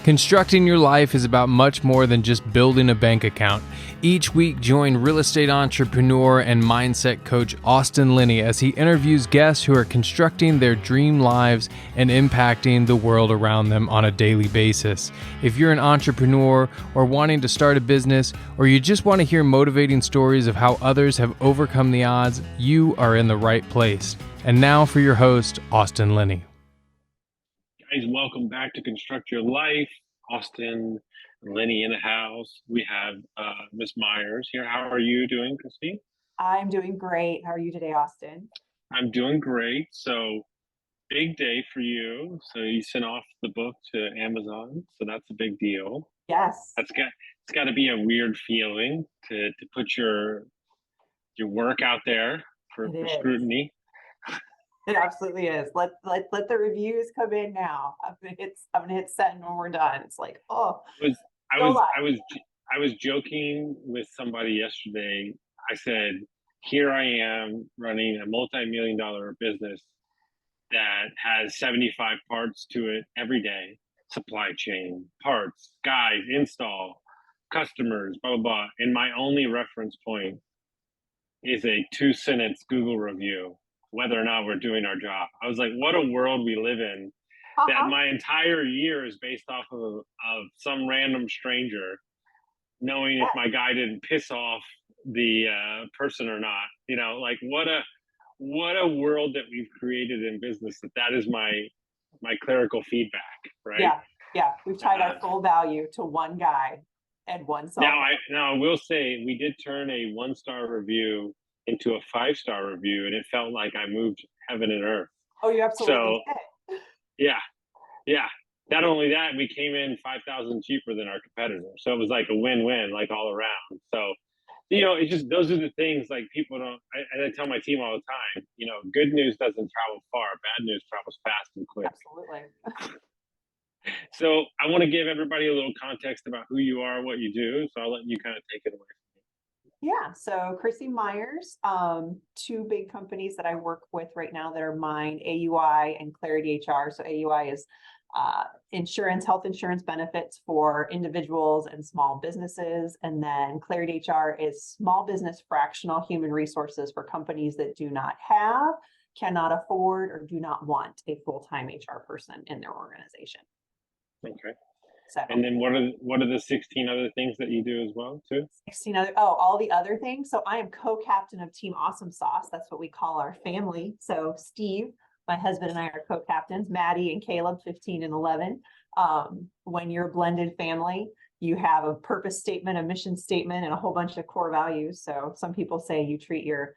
Constructing your life is about much more than just building a bank account. Each week, join real estate entrepreneur and mindset coach Austin Linney as he interviews guests who are constructing their dream lives and impacting the world around them on a daily basis. If you're an entrepreneur or wanting to start a business, or you just want to hear motivating stories of how others have overcome the odds, you are in the right place. And now for your host, Austin Linney. Guys, welcome back to Construct Your Life. Austin and Linney in the house. We have Miss Myers here. How are you doing, Chrissy? I'm doing great. How are you today, Austin? I'm doing great. So, big day for you. So you sent off the book to Amazon. So that's a big deal. Yes. It's got to be a weird feeling to put your work out there for scrutiny. It absolutely is. Let the reviews come in now. I'm gonna hit send when we're done. It's like, oh, I was joking with somebody yesterday. I said, here I am running a multi-million-dollar business that has 75 parts to it every day. Supply chain, parts, guys, install, customers, blah, blah, blah. And my only reference point is a 2-sentence Google review, whether or not we're doing our job. I was like, what a world we live in, that my entire year is based off of some random stranger knowing if my guy didn't piss off the person or not. You know, like what a world that we've created in business, that is my clerical feedback, right? Yeah. We've tied our full value to one guy and one song. Now I will say we did turn a 1-star review into a 5-star review, and it felt like I moved heaven and earth. Oh, you absolutely did. Yeah. Not only that, we came in $5,000 cheaper than our competitor, so it was like a win-win, like all around. So, you know, it's just those are the things like people don't. I tell my team all the time. You know, good news doesn't travel far; bad news travels fast and quick. Absolutely. So, I want to give everybody a little context about who you are, what you do. So, I'll let you kind of take it away. Yeah, so Chrissy Myers, 2 big companies that I work with right now that are mine, AUI and Clarity HR. So AUI is health insurance benefits for individuals and small businesses. And then Clarity HR is small business fractional human resources for companies that do not have, cannot afford, or do not want a full-time HR person in their organization. Okay. So, and then what are the 16 other things that you do as well too? 16 other, all the other things. So I am co-captain of Team Awesome Sauce. That's what we call our family. So Steve, my husband, and I are co-captains. Maddie and Caleb, 15 and 11. When you're a blended family, you have a purpose statement, a mission statement, and a whole bunch of core values. So some people say you treat your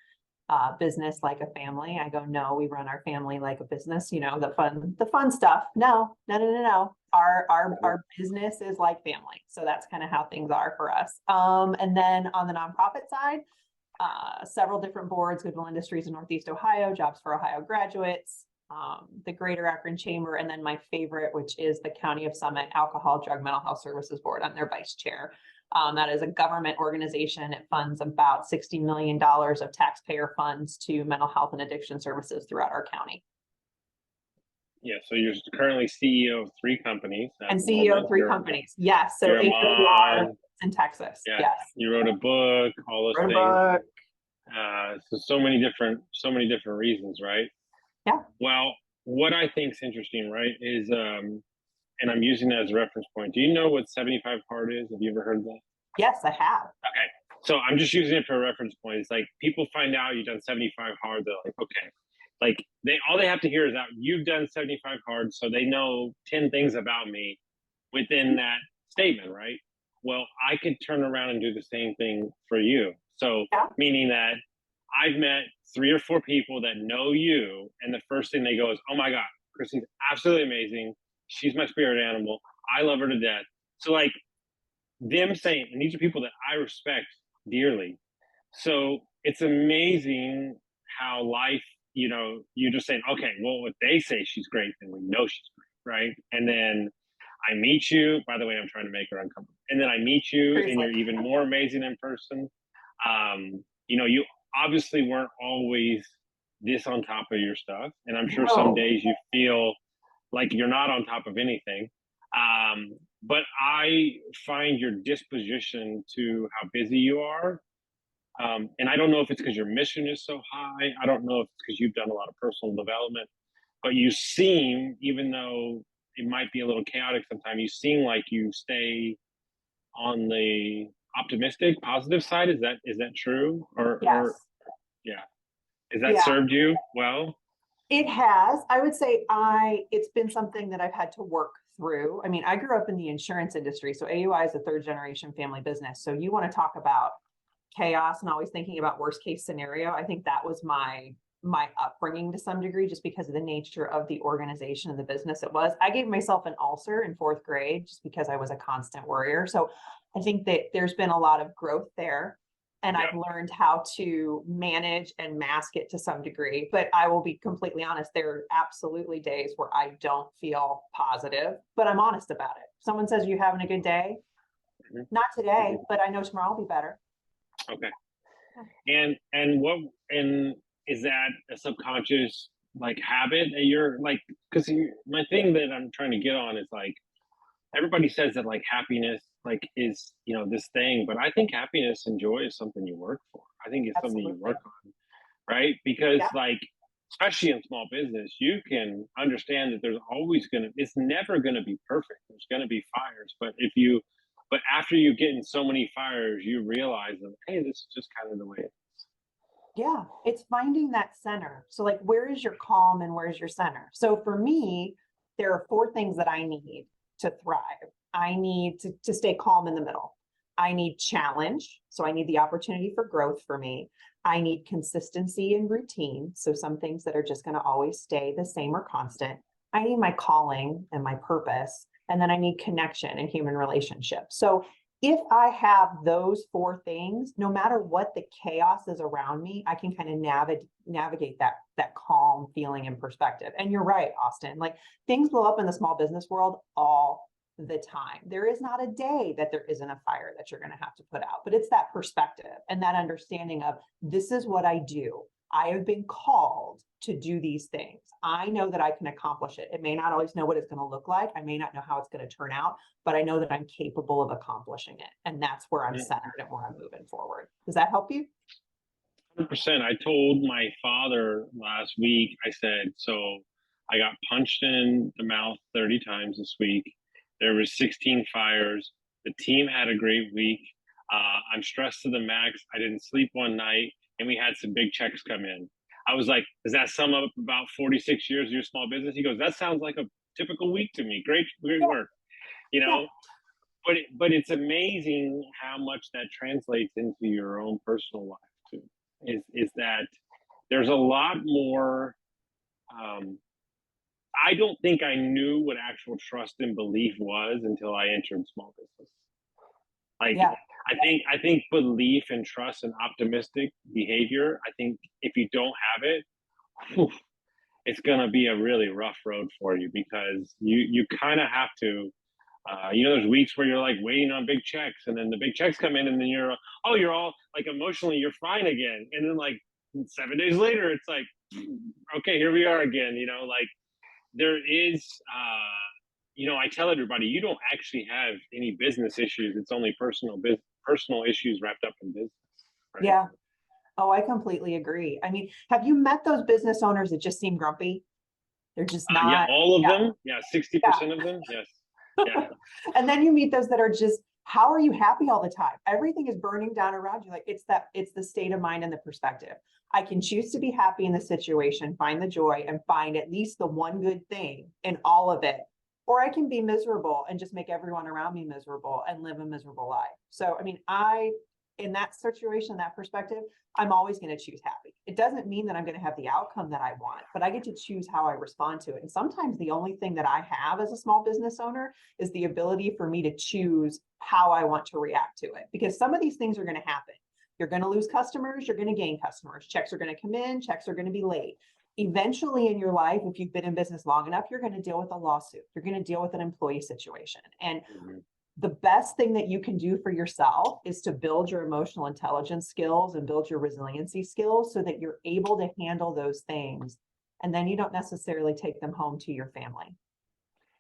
business like a family. I go, no, we run our family like a business. You know, the fun stuff. No. Our business is like family. So that's kind of how things are for us. And then on the nonprofit side, several different boards, Goodwill Industries in Northeast Ohio, Jobs for Ohio Graduates, the Greater Akron Chamber, and then my favorite, which is the County of Summit Alcohol, Drug, Mental Health Services Board. I'm their vice chair. That is a government organization. It funds about $60 million of taxpayer funds to mental health and addiction services throughout our county. Yeah, so you're currently CEO of 3 companies. And CEO of 3 companies. Yes. So AWR in Texas. Yeah. Yes. You wrote a book, all those things. So many different reasons, right? Yeah. Well, what I think is interesting, right, is and I'm using that as a reference point. Do you know what 75 hard is? Have you ever heard of that? Yes, I have. Okay. So I'm just using it for a reference point. It's like people find out you've done 75 hard, they're like, okay. Like all they have to hear is that you've done 75 hard, so they know 10 things about me within that statement, right? Well, I could turn around and do the same thing for you. So meaning that I've met 3 or 4 people that know you, and the first thing they go is, oh my God, Chrissy's absolutely amazing. She's my spirit animal. I love her to death. So like them saying, and these are people that I respect dearly. So it's amazing how life, you know, you're just saying, okay, well, if they say she's great, then we know she's great, right? And then I meet you. By the way, I'm trying to make her uncomfortable. And then I meet you, and you're even more amazing in person. You know, you obviously weren't always this on top of your stuff, and I'm sure some days you feel like you're not on top of anything. but I find your disposition to how busy you are. And I don't know if it's because your mission is so high. I don't know if it's because you've done a lot of personal development, but you seem, even though it might be a little chaotic sometimes, you seem like you stay on the optimistic, positive side. Is that true? Or Yes. yeah, has that Yeah, served you well? it has. I would say it's been something that I've had to work through. I mean, I grew up in the insurance industry. So AUI is a third generation family business. So you want to talk about chaos and always thinking about worst case scenario. I think that was my upbringing to some degree, just because of the nature of the organization and the business it was. I gave myself an ulcer in fourth grade just because I was a constant worrier. So I think that there's been a lot of growth there. And Yeah. I've learned how to manage and mask it to some degree. But I will be completely honest, there are absolutely days where I don't feel positive, but I'm honest about it. Someone says, "You having a good day?" Mhm. Not today, Mhm. but I know tomorrow will be better. Okay. And is that a subconscious like habit that you're like? Because my thing that I'm trying to get on is like everybody says that like happiness like is this thing, but I think happiness and joy is something you work for. I think it's something you Absolutely. work on, right? Because Yeah. like especially in small business, you can understand that it's never gonna be perfect. There's gonna be fires, but after you get in so many fires, you realize that hey, this is just kind of the way it is. Yeah, it's finding that center. So, like, where is your calm and where's your center? So, for me, there are four things that I need to thrive. I need to stay calm in the middle. I need challenge. So, I need the opportunity for growth for me. I need consistency and routine. So, some things that are just going to always stay the same or constant. I need my calling and my purpose. And then I need connection and human relationships. So, if I have those four things, no matter what the chaos is around me, I can kind of navigate that calm feeling and perspective. And you're right, Austin. Like, things blow up in the small business world all the time. There is not a day that there isn't a fire that you're going to have to put out, but it's that perspective and that understanding of this is what I do. I have been called to do these things. I know that I can accomplish it. It may not always know what it's going to look like. I may not know how it's going to turn out, but I know that I'm capable of accomplishing it. And that's where I'm centered and where I'm moving forward. Does that help you? 100%. I told my father last week, I said, so I got punched in the mouth 30 times this week. There was 16 fires. The team had a great week. I'm stressed to the max. I didn't sleep one night, and we had some big checks come in. I was like, does that sum up about 46 years of your small business? He goes, that sounds like a typical week to me. Great Yeah. work. You Yeah. know, but it's amazing how much that translates into your own personal life too. Is that there's a lot more. Um, I don't think I knew what actual trust and belief was until I entered small business. Like Yeah. I think belief and trust and optimistic behavior. I think if you don't have it, whew, it's gonna be a really rough road for you because you kind of have to there's weeks where you're like waiting on big checks, and then the big checks come in, and then you're all like emotionally you're fine again, and then like 7 days later, it's like, okay, here we are again. Like there is, I tell everybody you don't actually have any business issues. It's only personal issues wrapped up in business, right? Yeah. Oh, I completely agree. I mean, have you met those business owners that just seem grumpy? They're just Yeah, not. all of Yeah. them. Yeah, Yeah. 60% of them. Yes. Yeah. And then you meet those that are just, how are you happy all the time? Everything is burning down around you. Like, it's the state of mind and the perspective. I can choose to be happy in the situation, find the joy, and find at least the one good thing in all of it. Or I can be miserable and just make everyone around me miserable and live a miserable life. So, I mean, in that situation, that perspective, I'm always going to choose happy. It doesn't mean that I'm going to have the outcome that I want, but I get to choose how I respond to it. And sometimes the only thing that I have as a small business owner is the ability for me to choose how I want to react to it. Because some of these things are going to happen. You're going to lose customers, you're going to gain customers. Checks are going to come in, checks are going to be late. Eventually in your life, if you've been in business long enough, you're going to deal with a lawsuit. You're going to deal with an employee situation. And Mhm. the best thing that you can do for yourself is to build your emotional intelligence skills and build your resiliency skills so that you're able to handle those things. And then you don't necessarily take them home to your family.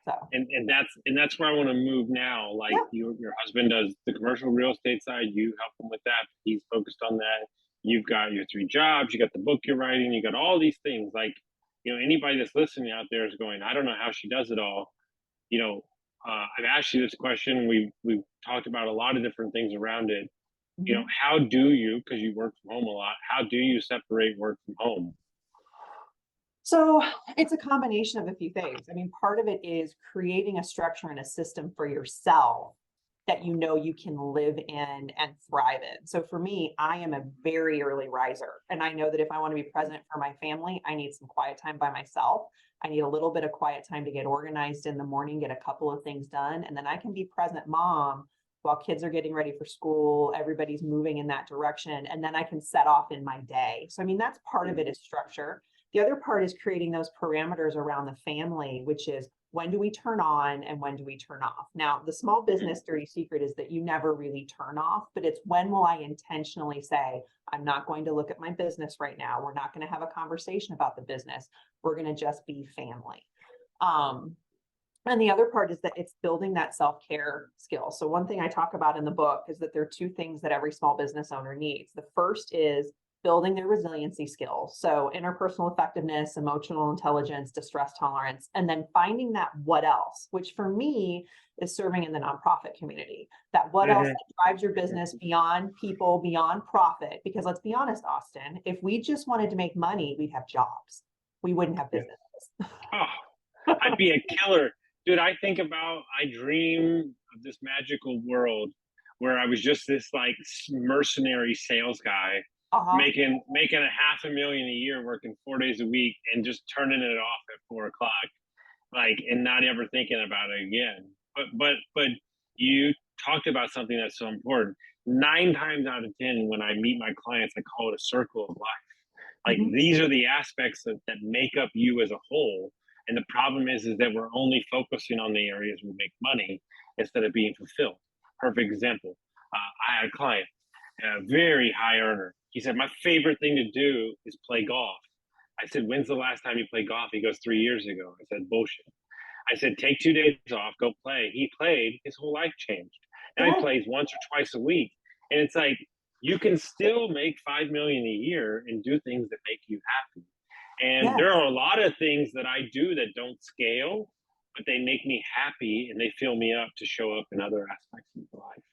So, and that's where I want to move now. Like yeah. your husband does the commercial real estate side, you help him with that. He's focused on that. You've got your 3 jobs, you got the book you're writing, you got all these things. Like, anybody that's listening out there is going, I don't know how she does it all. I've asked you this question. We've talked about a lot of different things around it. Mhm. How do you, because you work from home a lot, how do you separate work from home? So it's a combination of a few things. I mean, part of it is creating a structure and a system for yourself that you can live in and thrive in. So for me, I am a very early riser. And I know that if I want to be present for my family, I need some quiet time by myself. I need a little bit of quiet time to get organized in the morning, get a couple of things done, and then I can be present mom while kids are getting ready for school, everybody's moving in that direction, and then I can set off in my day. So I mean, that's part of it, is structure. The other part is creating those parameters around the family, which is, when do we turn on and when do we turn off? Now, the small business dirty secret is that you never really turn off, but it's, when will I intentionally say, I'm not going to look at my business right now. We're not going to have a conversation about the business. We're going to just be family. And the other part is that it's building that self-care skill. So one thing I talk about in the book is that there are 2 things that every small business owner needs. The first is building their resiliency skills. So interpersonal effectiveness, emotional intelligence, distress tolerance, and then finding that what else, which for me is serving in the nonprofit community. That what else that drives your business beyond people, beyond profit. Because let's be honest, Austin, if we just wanted to make money, we'd have jobs. We wouldn't have businesses. Oh, I'd be a killer. Dude, I dream of this magical world where I was just this like mercenary sales guy making $500,000 a year, working 4 days a week, and just turning it off at 4 o'clock, like, and not ever thinking about it again. But you talked about something that's so important. 9 times out of 10, when I meet my clients, I call it a circle of life. Like, these are the aspects that make up you as a whole. And the problem is that we're only focusing on the areas we make money instead of being fulfilled. Perfect example. I had a client, a very high earner. He said, my favorite thing to do is play golf. I said, when's the last time you played golf? He goes, 3 years ago. I said, bullshit. I said, take 2 days off, go play. He played, his whole life changed. Now he plays once or twice a week. And it's like, you can still make $5 million a year and do things that make you happy. And there are a lot of things that I do that don't scale, but they make me happy and they fill me up to show up in other aspects of life.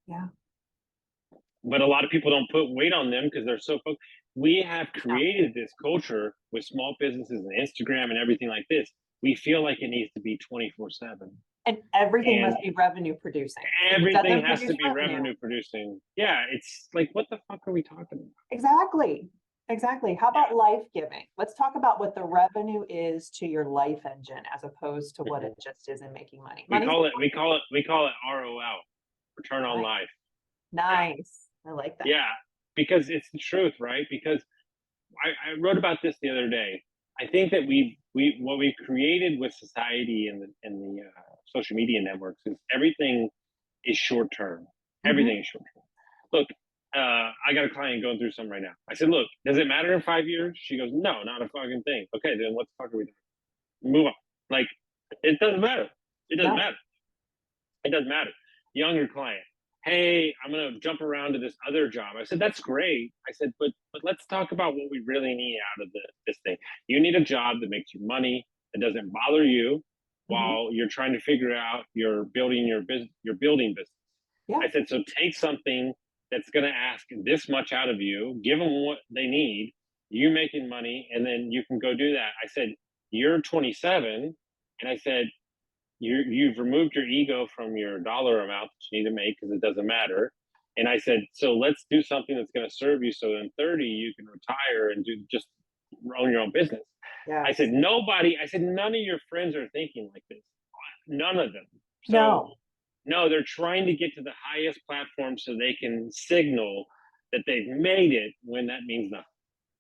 Yeah. But a lot of people don't put weight on them because they're so focused. We have created this culture with small businesses and Instagram and everything like this. We feel like it needs to be 24/7. And everything must be revenue producing. Everything has to be revenue producing. Yeah, it's like, what the fuck are we talking about? Exactly. How about life giving? Let's talk about what the revenue is to your life engine as opposed to what it just is in making money. We call it ROL, return on life. Nice. I like that. Yeah, because it's the truth, right? Because I wrote about this the other day. I think that what we've created with society and the social media networks is everything is short term. Everything is short term. Look, I got a client going through something right now. I said, look, does it matter in 5 years? She goes, no, not a fucking thing. Okay, then what the fuck are we doing? Move on. Like, it doesn't matter. It doesn't matter. It doesn't matter. Younger client. Hey, I'm going to jump around to this other job. I said, that's great. I said, but let's talk about what we really need out of this thing. You need a job that makes you money, that doesn't bother you while you're trying to figure out you're building business. Yeah. I said, so take something that's going to ask this much out of you, give them what they need, you making money, and then you can go do that. I said, you're 27. And I said, you've removed your ego from your dollar amount that you need to make because it doesn't matter. And I said, so let's do something that's going to serve you. So in 30, you can retire and just own your own business. Yes. I said, none of your friends are thinking like this. None of them. So, no, they're trying to get to the highest platform so they can signal that they've made it when that means nothing.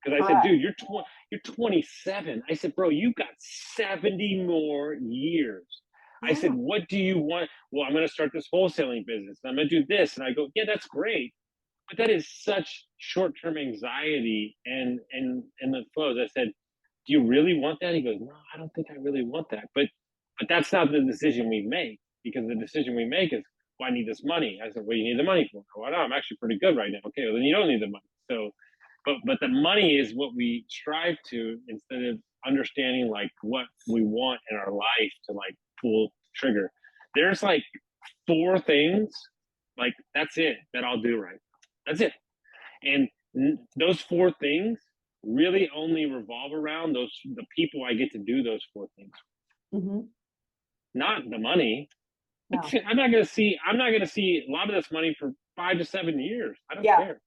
Because I said, dude, you're 27. I said, bro, you got 70 more years. I said, what do you want? Well, I'm going to start this wholesaling business. I'm going to do this. And I go, yeah, that's great. But that is such short-term anxiety and the flows. I said, do you really want that? He goes, no, I don't think I really want that. But But that's not the decision we make, because the decision we make is, well, I need this money. I said, what do you need the money for? Well, no, I'm actually pretty good right now. Okay, well, then you don't need the money. So, but the money is what we strive to, instead of understanding like what we want in our life to like pull trigger. There's like 4 things, like that's it that I'll do right now. That's it. And those 4 things really only revolve around the people I get to do those 4 things. Mm-hmm. Not the money. No. I'm not gonna see a lot of this money for 5 to 7 years. I don't care.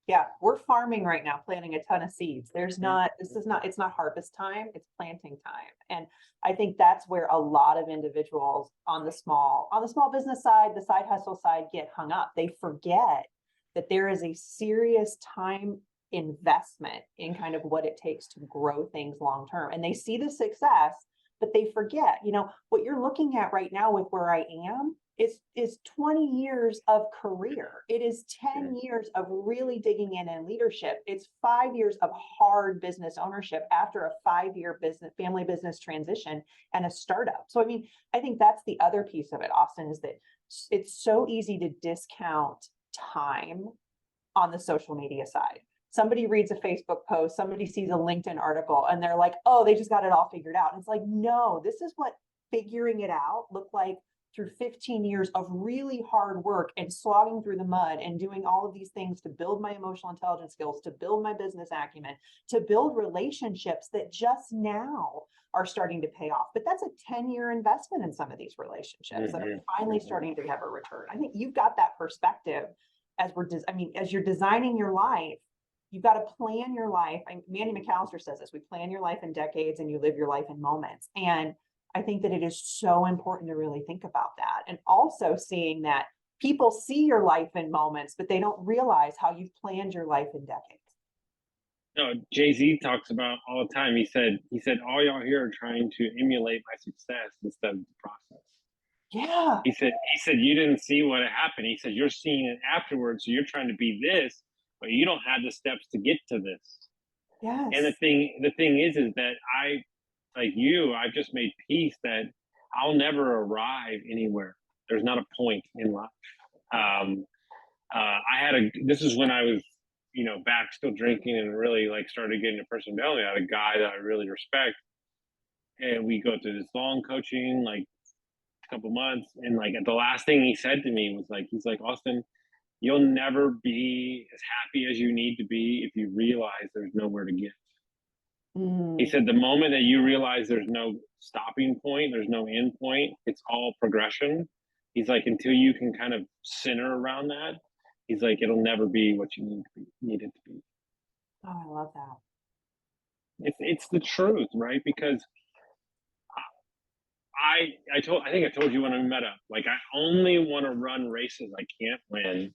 Yeah, we're farming right now, planting a ton of seeds. There's Mhm. not, it's not harvest time, it's planting time. And I think that's where a lot of individuals on the small business side, the side hustle side, get hung up. They forget that there is a serious time investment in kind of what it takes to grow things long term. And they see the success, but they forget, what you're looking at right now with where I am is 20 years of career. It is 10 years of really digging in and leadership. It's 5 years of hard business ownership after a 5-year family business transition and a startup. So, I mean, I think that's the other piece of it, Austin, is that it's so easy to discount time on the social media side. Somebody reads a Facebook post, somebody sees a LinkedIn article, and they're like, oh, they just got it all figured out. And it's like, no, this is what figuring it out looked like through 15 years of really hard work and slogging through the mud and doing all of these things to build my emotional intelligence skills, to build my business acumen, to build relationships that just now are starting to pay off. But that's a 10-year investment in some of these relationships that are finally starting to have a return. I think you've got that perspective as you're designing your life. You've got to plan your life. Mandy McAllister says this, we plan your life in decades and you live your life in moments. And I think that it is so important to really think about that. And also seeing that people see your life in moments, but they don't realize how you've planned your life in decades. No, Jay-Z talks about all the time. He said, all y'all here are trying to emulate my success instead of the process. Yeah. He said, you didn't see what happened. He said, you're seeing it afterwards. So you're trying to be this, but you don't have the steps to get to this. Yes. And the thing is that I've just made peace that I'll never arrive anywhere. There's not a point in life. This is when I was, back still drinking and really like started getting a person development. I had a guy that I really respect, and we go through this long coaching, like a couple months, and like the last thing he said to me was like, he's like, Austin, you'll never be as happy as you need to be if you realize there's nowhere to get. He said, the moment that you realize there's no stopping point, there's no end point, it's all progression. He's like, until you can kind of center around that, he's like, it'll never be what you need it to be. Oh, I love that. It's the truth, right? Because I think I told you when we met up, like I only want to run races I can't win,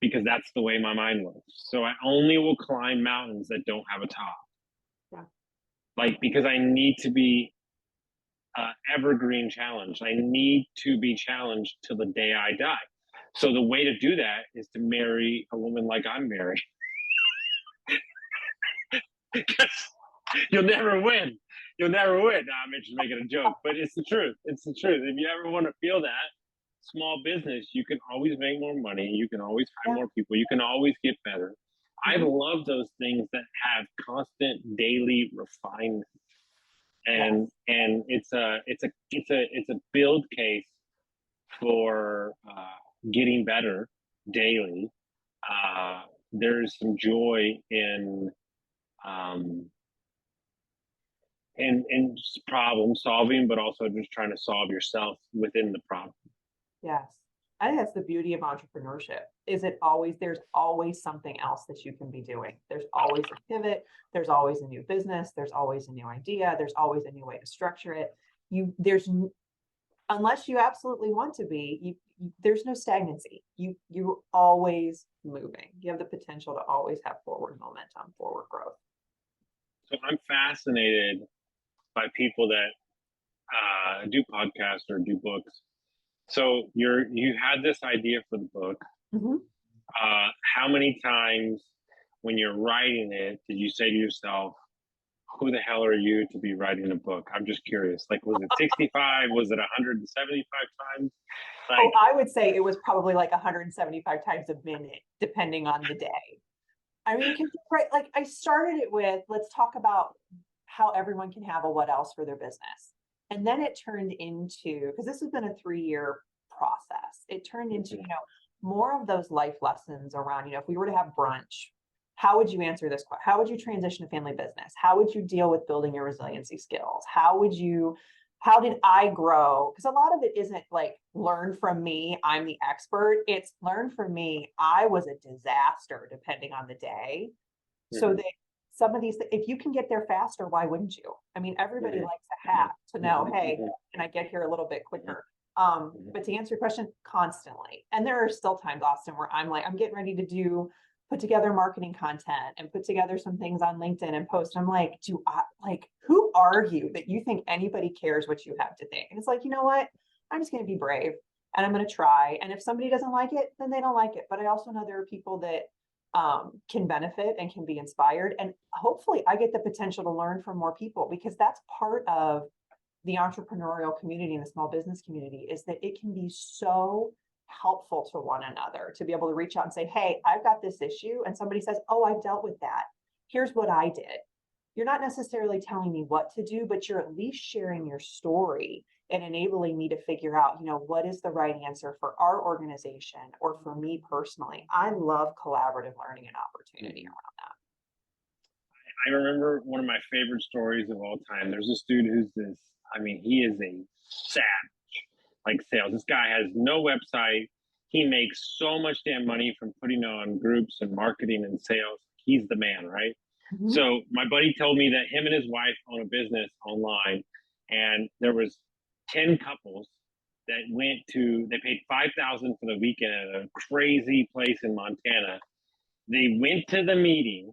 because that's the way my mind works. So I only will climb mountains that don't have a top. Yeah. Like, because I need to be evergreen challenged. I need to be challenged till the day I die. So the way to do that is to marry a woman like I'm married. Because you'll never win. You'll never win. Nah, I'm just making a joke, but it's the truth. It's the truth. If you ever want to feel that, small business, you can always make more money. You can always hire more people. You can always get better. I love those things that have constant daily refinement. And it's a build case for getting better daily. There's some joy in problem solving, but also just trying to solve yourself within the problem. Yes. I think that's the beauty of entrepreneurship, there's always something else that you can be doing. There's always a pivot. There's always a new business. There's always a new idea. There's always a new way to structure it. Unless you absolutely want to be, there's no stagnancy. You're always moving. You have the potential to always have forward momentum, forward growth. So I'm fascinated by people that do podcasts or do books. So you had this idea for the book. How many times when you're writing it did you say to yourself, who the hell are you to be writing a book? I'm just curious. Like, was it 65? Was it 175 times? Oh, Like, I would say it was probably like 175 times a minute, depending on the day. I mean, right, like I started it with, let's talk about how everyone can have a what else for their business. And then it turned into, because this has been a 3-year process, it turned into, more of those life lessons around, if we were to have brunch, how would you answer this question? How would you transition to family business? How would you deal with building your resiliency skills? How did I grow? Because a lot of it isn't like learn from me, I'm the expert. It's learn from me, I was a disaster depending on the day. So that some of these, if you can get there faster, why wouldn't you? I mean, everybody likes a hat to know, hey, can I get here a little bit quicker? But to answer your question, constantly. And there are still times, Austin, where I'm like, I'm getting ready to put together marketing content and put together some things on LinkedIn and post. I'm like, who are you that you think anybody cares what you have to think? And it's like, you know what? I'm just going to be brave and I'm going to try. And if somebody doesn't like it, then they don't like it. But I also know there are people that can benefit and can be inspired. And hopefully I get the potential to learn from more people, because that's part of the entrepreneurial community and the small business community, is that it can be so helpful to one another to be able to reach out and say, hey, I've got this issue. And somebody says, oh, I've dealt with that. Here's what I did. You're not necessarily telling me what to do, but you're at least sharing your story and enabling me to figure out, what is the right answer for our organization or for me personally. I love collaborative learning and opportunity around that. I remember one of my favorite stories of all time. There's this dude who's he is a savage, like sales. This guy has no website. He makes so much damn money from putting on groups and marketing and sales. He's the man, right? Mm-hmm. So my buddy told me that him and his wife own a business online, and there was 10 couples that they paid $5,000 for the weekend at a crazy place in Montana. They went to the meeting.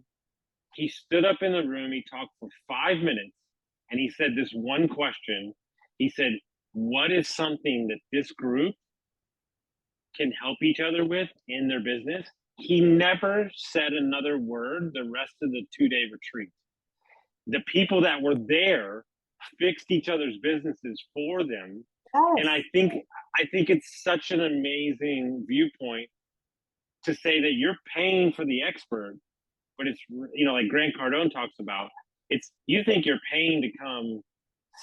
He stood up in the room. He talked for 5 minutes, and he said this one question. He said, what is something that this group can help each other with in their business? He never said another word the rest of the 2-day retreat. The people that were there fixed each other's businesses for them. Yes. And I think it's such an amazing viewpoint to say that you're paying for the expert, but it's, like Grant Cardone talks about, you think you're paying to come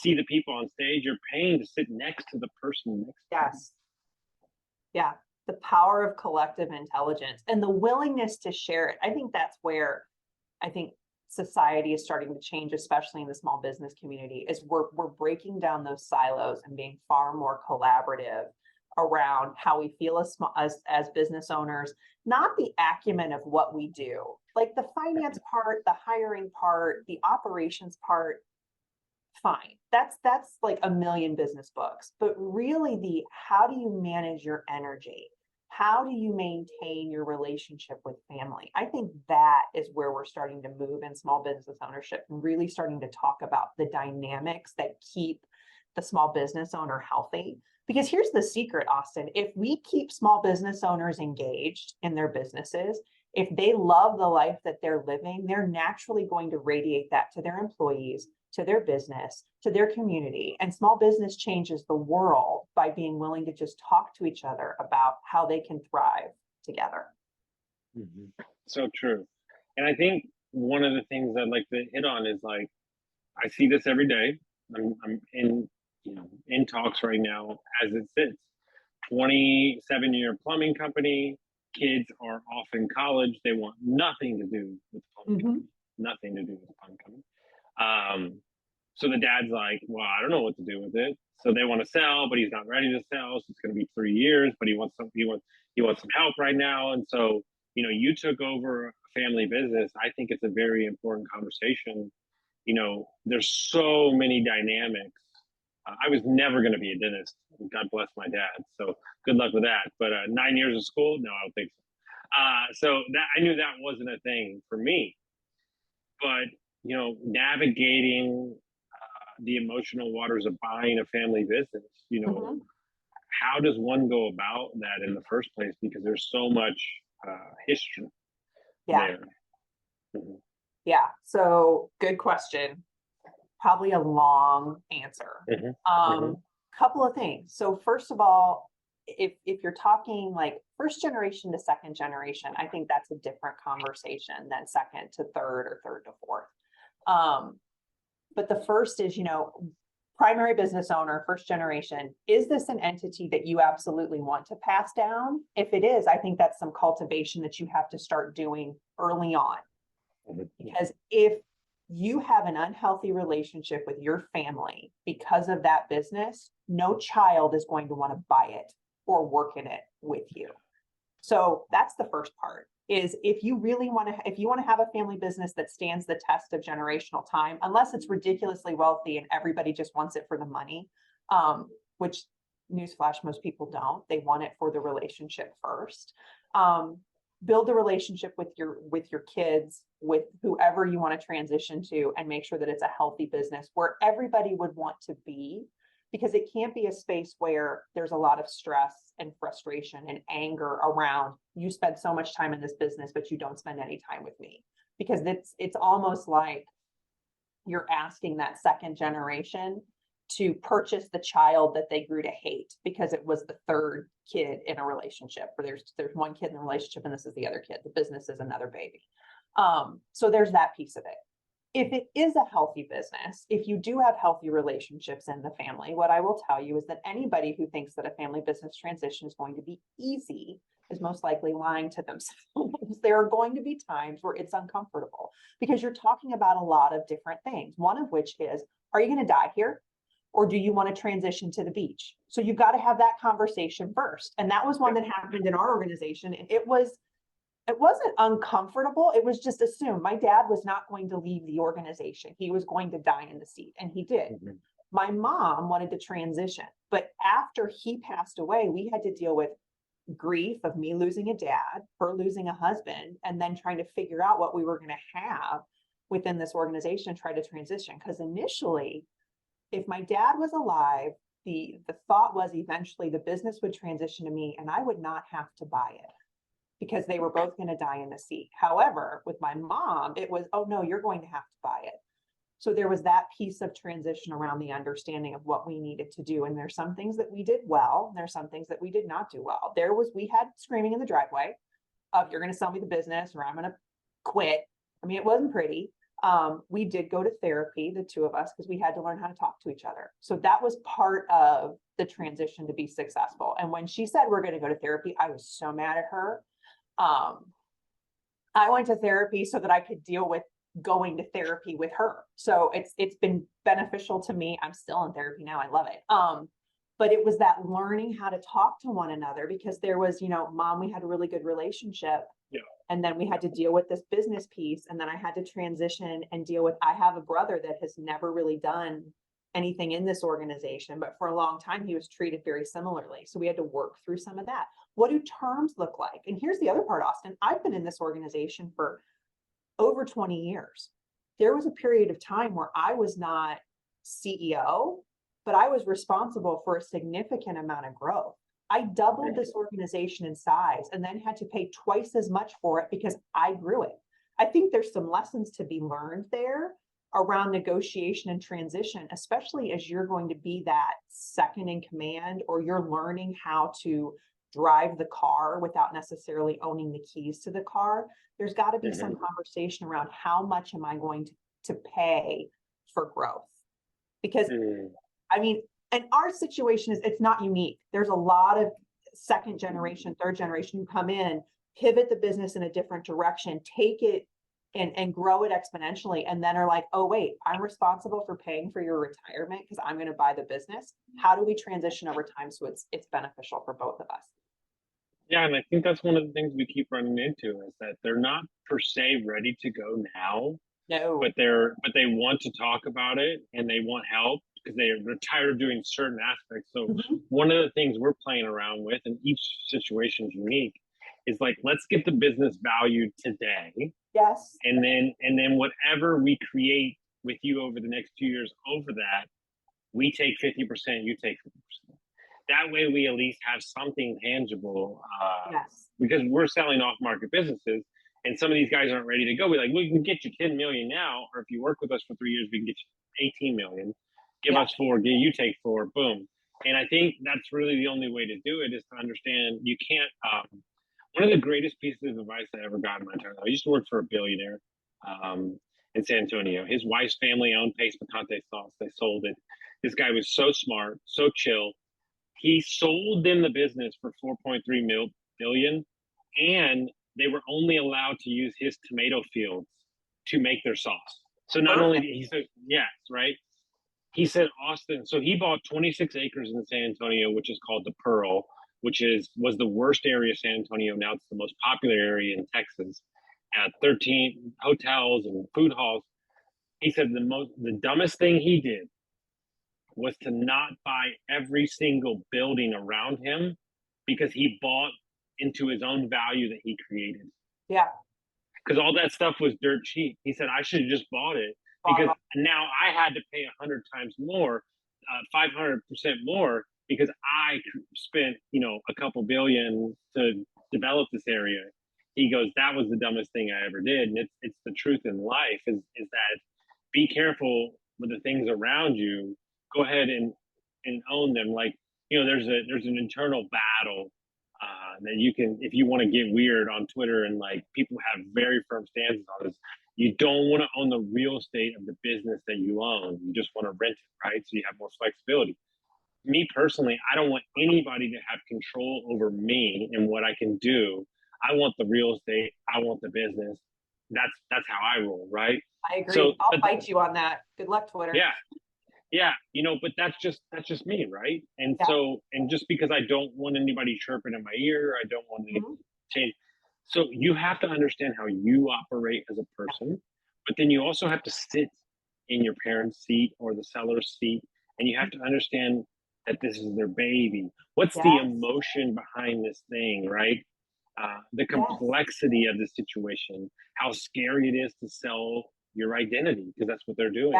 see the people on stage, you're paying to sit next to the person next to you. Yeah. The power of collective intelligence and the willingness to share it. I think that's where I think society is starting to change, especially in the small business community, is we're breaking down those silos and being far more collaborative around how we feel as business owners, not the acumen of what we do, like the finance part, the hiring part, the operations part. Fine. That's like a million business books, but really how do you manage your energy? How do you maintain your relationship with family? I think that is where we're starting to move in small business ownership and really starting to talk about the dynamics that keep the small business owner healthy. Because here's the secret, Austin, if we keep small business owners engaged in their businesses, if they love the life that they're living, they're naturally going to radiate that to their employees, to their business, to their community. And small business changes the world by being willing to just talk to each other about how they can thrive together. Mm-hmm. So true. And I think one of the things I'd like to hit on is like, I see this every day. I'm in talks right now as it sits. 27-year plumbing company. Kids are off in college. They want nothing to do with the plumbing company. Nothing to do with the plumbing company. So the dad's like, well, I don't know what to do with it. So they want to sell, but he's not ready to sell. So it's going to be 3 years, but he wants some help right now. And so, you took over a family business. I think it's a very important conversation. There's so many dynamics. I was never going to be a dentist. God bless my dad. So good luck with that. But 9 years of school, no, I don't think so. So that I knew that wasn't a thing for me. But navigating the emotional waters of buying a family business, how does one go about that in the first place? Because there's so much history there. Yeah. So good question. probably a long answer. Couple of things. So first of all, if you're talking like first generation to second generation, I think that's a different conversation than second to third or third to fourth. But the first is, primary business owner, first generation, is this an entity that you absolutely want to pass down? If it is, I think that's some cultivation that you have to start doing early on. Because if you have an unhealthy relationship with your family because of that business, no child is going to want to buy it or work in it with you. So that's the first part, is if you want to have a family business that stands the test of generational time, unless it's ridiculously wealthy and everybody just wants it for the money, which newsflash, most people don't. They want it for the relationship first. Build a relationship with your kids, with whoever you want to transition to, and make sure that it's a healthy business where everybody would want to be, because it can't be a space where there's a lot of stress and frustration and anger around, you spend so much time in this business, but you don't spend any time with me. Because it's almost like you're asking that second generation to purchase the child that they grew to hate because it was the third kid in a relationship, or there's one kid in the relationship and this is the other kid. The business is another baby. So there's that piece of it. If it is a healthy business, if you do have healthy relationships in the family, what I will tell you is that anybody who thinks that a family business transition is going to be easy is most likely lying to themselves. There are going to be times where it's uncomfortable because you're talking about a lot of different things. One of which is, are you going to die here? Or do you want to transition to the beach? So you've got to have that conversation first. And that was one that happened in our organization. And it wasn't uncomfortable. It was just assumed. My dad was not going to leave the organization. He was going to die in the seat, and he did. My mom wanted to transition, but after he passed away, we had to deal with grief of me losing a dad, her losing a husband, and then trying to figure out what we were going to have within this organization and try to transition. Because initially, if my dad was alive, the thought was eventually the business would transition to me and I would not have to buy it because they were both going to die in the seat. However, with my mom, it was, oh no, you're going to have to buy it. So there was that piece of transition around the understanding of what we needed to do. And there's some things that we did well. And there's some things that we did not do well. We had screaming in the driveway of, you're going to sell me the business or I'm going to quit. I mean, it wasn't pretty. We did go to therapy, the two of us, because we had to learn how to talk to each other. So that was part of the transition to be successful. And when she said we're going to go to therapy, I was so mad at her. I went to therapy so that I could deal with going to therapy with her. So it's been beneficial to me. I'm still in therapy now. I love it. But it was that learning how to talk to one another, because there was, Mom, we had a really good relationship. Yeah. And then we had to deal with this business piece. And then I had to transition and deal with, I have a brother that has never really done anything in this organization, but for a long time, he was treated very similarly. So we had to work through some of that. What do terms look like? And here's the other part, Austin. I've been in this organization for over 20 years. There was a period of time where I was not CEO, but I was responsible for a significant amount of growth. I doubled this organization in size and then had to pay twice as much for it because I grew it. I think there's some lessons to be learned there around negotiation and transition, especially as you're going to be that second in command, or you're learning how to drive the car without necessarily owning the keys to the car. There's got to be some conversation around how much am I going to pay for growth? Because I mean, and our situation is, it's not unique. There's a lot of second generation, third generation who come in, pivot the business in a different direction, take it and grow it exponentially, and then are like, oh wait, I'm responsible for paying for your retirement because I'm going to buy the business. How do we transition over time so it's beneficial for both of us? Yeah, and I think that's one of the things we keep running into, is that they're not per se ready to go now. No. But they want to talk about it and they want help because they're tired of doing certain aspects. So one of the things we're playing around with, and each situation is unique, is like, let's get the business valued today. Yes. And then whatever we create with you over the next 2 years, over that, we take 50%, you take 50%. That way we at least have something tangible. Yes. Because we're selling off market businesses. And some of these guys aren't ready to go. We're like, we can get you 10 million now, or if you work with us for 3 years, we can get you 18 million. Give Yeah. us 4, you take 4, boom. And I think that's really the only way to do it, is to understand you can't. One of the greatest pieces of advice I ever got in my entire life, I used to work for a billionaire in San Antonio. His wife's family owned Pace Picante sauce. They sold it. This guy was so smart, so chill. He sold them the business for 4.3 billion, and they were only allowed to use his tomato fields to make their sauce. So not only did he said, yes, right? He said, Austin, so he bought 26 acres in San Antonio, which is called the Pearl, which was the worst area of San Antonio. Now it's the most popular area in Texas. 13 hotels and food halls. He said the dumbest thing he did was to not buy every single building around him, because he bought into his own value that he created. Yeah. Because all that stuff was dirt cheap. He said, I should have just bought it, because now I had to pay 100 times more, 500% more, because I spent, a couple billion to develop this area. He goes, that was the dumbest thing I ever did. And it's the truth in life is that be careful with the things around you. Go ahead and own them. Like, there's an internal battle that you can, if you want to get weird on Twitter, and like people have very firm stances on this. You don't want to own the real estate of the business that you own. You just want to rent it, right? So you have more flexibility. Me personally, I don't want anybody to have control over me and what I can do. I want the real estate. I want the business. That's how I roll, right? I agree. So, I'll fight you on that. Good luck, Twitter. Yeah, but that's just me, right? And so, and just because I don't want anybody chirping in my ear, I don't want to change. So you have to understand how you operate as a person, but then you also have to sit in your parents' seat or the seller's seat, and you have to understand that this is their baby. What's the emotion behind this thing, right? The complexity of the situation, how scary it is to sell your identity, because that's what they're doing.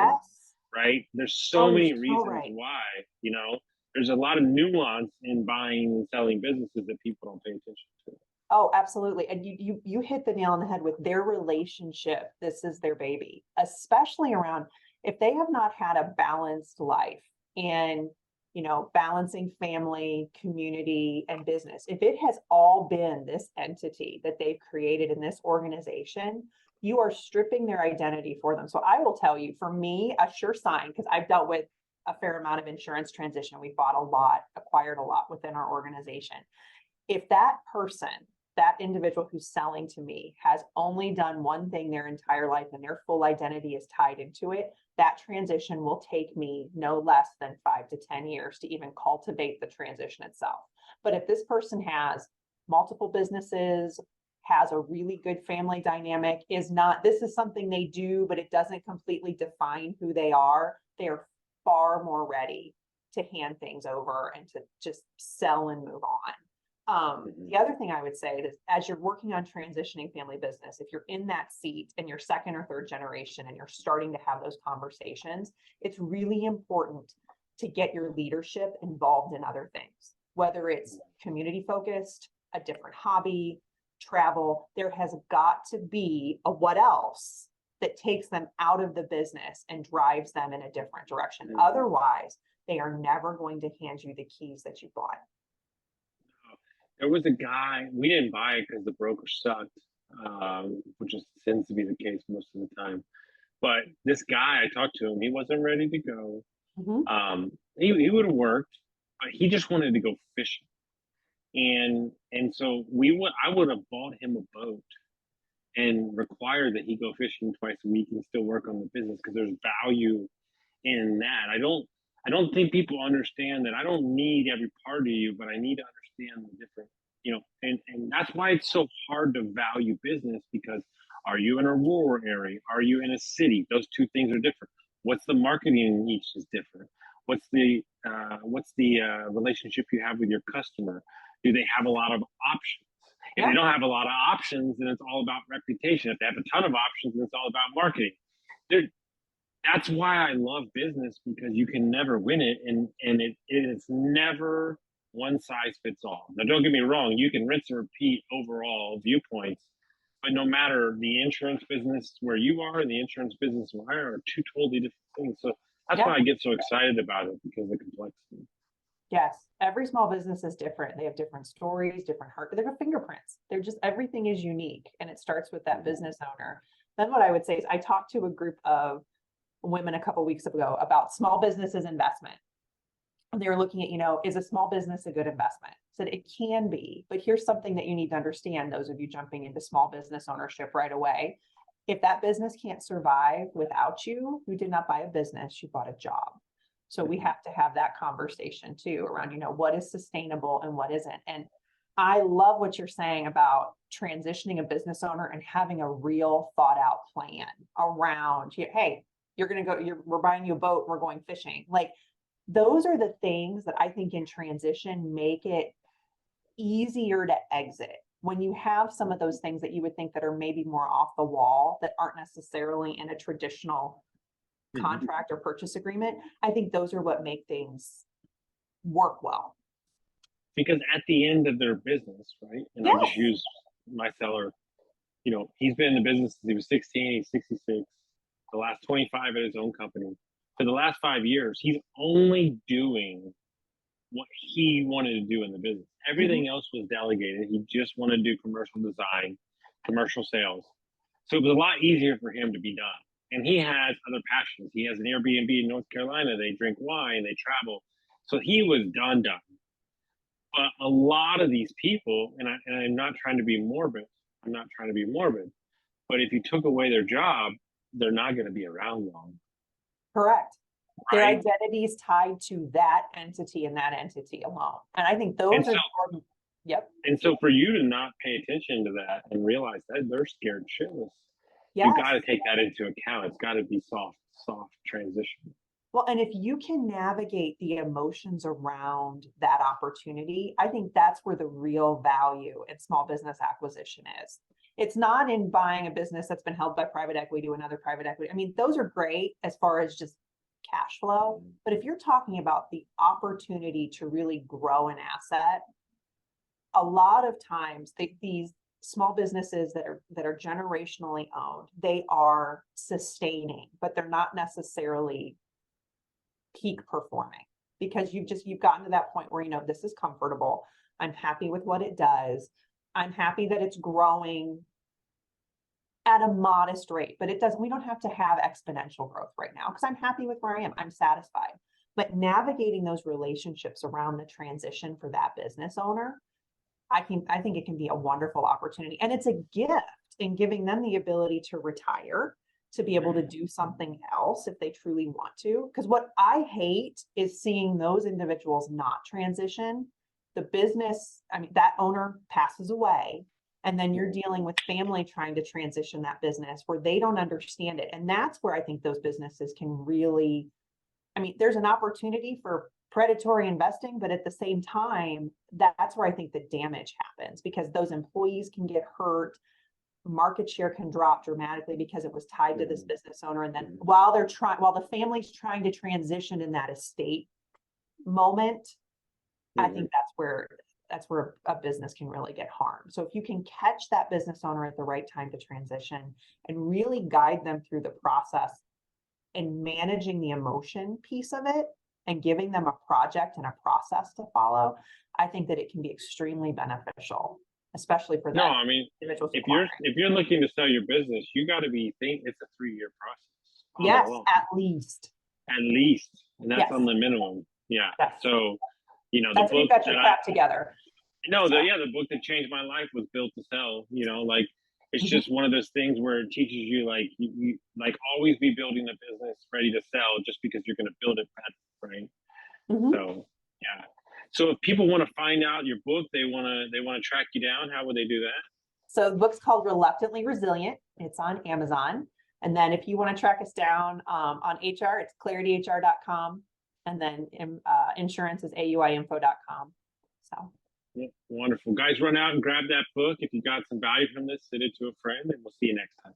Right? There's so many reasons why, there's a lot of nuance in buying and selling businesses that people don't pay attention to. Oh, absolutely. And you hit the nail on the head with their relationship. This is their baby, especially around if they have not had a balanced life and, balancing family, community, and business. If it has all been this entity that they've created in this organization, you are stripping their identity for them. So I will tell you, for me, a sure sign, because I've dealt with a fair amount of insurance transition. We bought a lot, acquired a lot within our organization. If that person, that individual who's selling to me, has only done one thing their entire life and their full identity is tied into it, that transition will take me no less than 5 to 10 years to even cultivate the transition itself. But if this person has multiple businesses, has a really good family dynamic, this is something they do, but it doesn't completely define who they are far more ready to hand things over and to just sell and move on. The other thing I would say is, as you're working on transitioning family business, if you're in that seat and you're second or third generation and you're starting to have those conversations, it's really important to get your leadership involved in other things, whether it's community focused, a different hobby, travel. There has got to be a what else that takes them out of the business and drives them in a different direction. Otherwise, they are never going to hand you the keys that you bought. There was a guy, we didn't buy it because the broker sucked, which tends to be the case most of the time. But this guy, I talked to him, he wasn't ready to go. He would have worked, but he just wanted to go fishing. And so I would have bought him a boat and required that he go fishing twice a week and still work on the business, because there's value in that. I don't think people understand that I don't need every part of you, but I need to understand the different, and that's why it's so hard to value business, because are you in a rural area? Are you in a city? Those two things are different. What's the marketing in each is different. What's the relationship you have with your customer? Do they have a lot of options? If they don't have a lot of options, then it's all about reputation. If they have a ton of options, then it's all about marketing. That's why I love business, because you can never win it, and it's never one size fits all. Now, don't get me wrong, you can rinse and repeat overall viewpoints, But no matter, the insurance business where you are and the insurance business where I are two totally different things. So that's Yeah. why I get so excited about it, because of the complexity. Yes, every small business is different. They have different stories, different heart, they have fingerprints. They're just, everything is unique, and it starts with that business owner. Then what I would say is I talked to a group of women a couple weeks ago about small businesses investment. And they were looking at, is a small business a good investment? I said it can be, but here's something that you need to understand, those of you jumping into small business ownership right away. If that business can't survive without you, you did not buy a business, you bought a job. So we have to have that conversation too around, what is sustainable and what isn't. And I love what you're saying about transitioning a business owner and having a real thought out plan around, hey, you're going to go, we're buying you a boat, we're going fishing. Like, those are the things that I think in transition make it easier to exit. When you have some of those things that you would think that are maybe more off the wall, that aren't necessarily in a traditional contract or purchase agreement, I think those are what make things work well. Because at the end of their business, right? And Yes. I'll just use my seller, he's been in the business since he was 16, he's 66, the last 25 at his own company. For the last 5 years, he's only doing what he wanted to do in the business. Everything else was delegated. He just wanted to do commercial design, commercial sales. So it was a lot easier for him to be done. And he has other passions. He has an Airbnb in North Carolina. They drink wine, they travel. So he was done. But a lot of these people, and I'm not trying to be morbid, but if you took away their job, they're not going to be around long. Correct. Their Right? identity is tied to that entity and that entity alone. And I think those are important. Yep. And so for you to not pay attention to that and realize that they're scared shitless, Yes. you got to take that into account. It's got to be soft transition. Well, and if you can navigate the emotions around that opportunity, I think that's where the real value in small business acquisition is. It's not in buying a business that's been held by private equity to another private equity. I mean, those are great as far as just cash flow. But if you're talking about the opportunity to really grow an asset, a lot of times these small businesses that are generationally owned, they are sustaining, but they're not necessarily peak performing, because you've gotten to that point where, this is comfortable. I'm happy with what it does. I'm happy that it's growing at a modest rate, but we don't have to have exponential growth right now, because I'm happy with where I am. I'm satisfied. But navigating those relationships around the transition for that business owner, I think it can be a wonderful opportunity. And it's a gift in giving them the ability to retire, to be able to do something else if they truly want to. Because what I hate is seeing those individuals not transition. The business, that owner passes away, and then you're dealing with family trying to transition that business where they don't understand it. And that's where I think those businesses can really, there's an opportunity for predatory investing, but at the same time, that's where I think the damage happens, because those employees can get hurt. Market share can drop dramatically because it was tied to this business owner. And then while the family's trying to transition in that estate moment, I think that's where a business can really get harmed. So if you can catch that business owner at the right time to transition and really guide them through the process and managing the emotion piece of it and giving them a project and a process to follow, I think that it can be extremely beneficial, especially for that. No, if you're looking to sell your business, you got to think it's a 3-year process. Yes, at least. And that's on the minimum. Yeah. Yes. So, that's when you got your crap together. The book that changed my life was Built to Sell. It's just one of those things where it teaches you, you always be building a business ready to sell, just because you're going to build it better, right? So, yeah. So if people want to find out your book, they want to track you down, how would they do that? So the book's called Reluctantly Resilient. It's on Amazon. And then if you want to track us down on HR, it's clarityhr.com. And then insurance is auiinfo.com. So. Yeah, wonderful. Guys, run out and grab that book. If you got some value from this, send it to a friend, and we'll see you next time.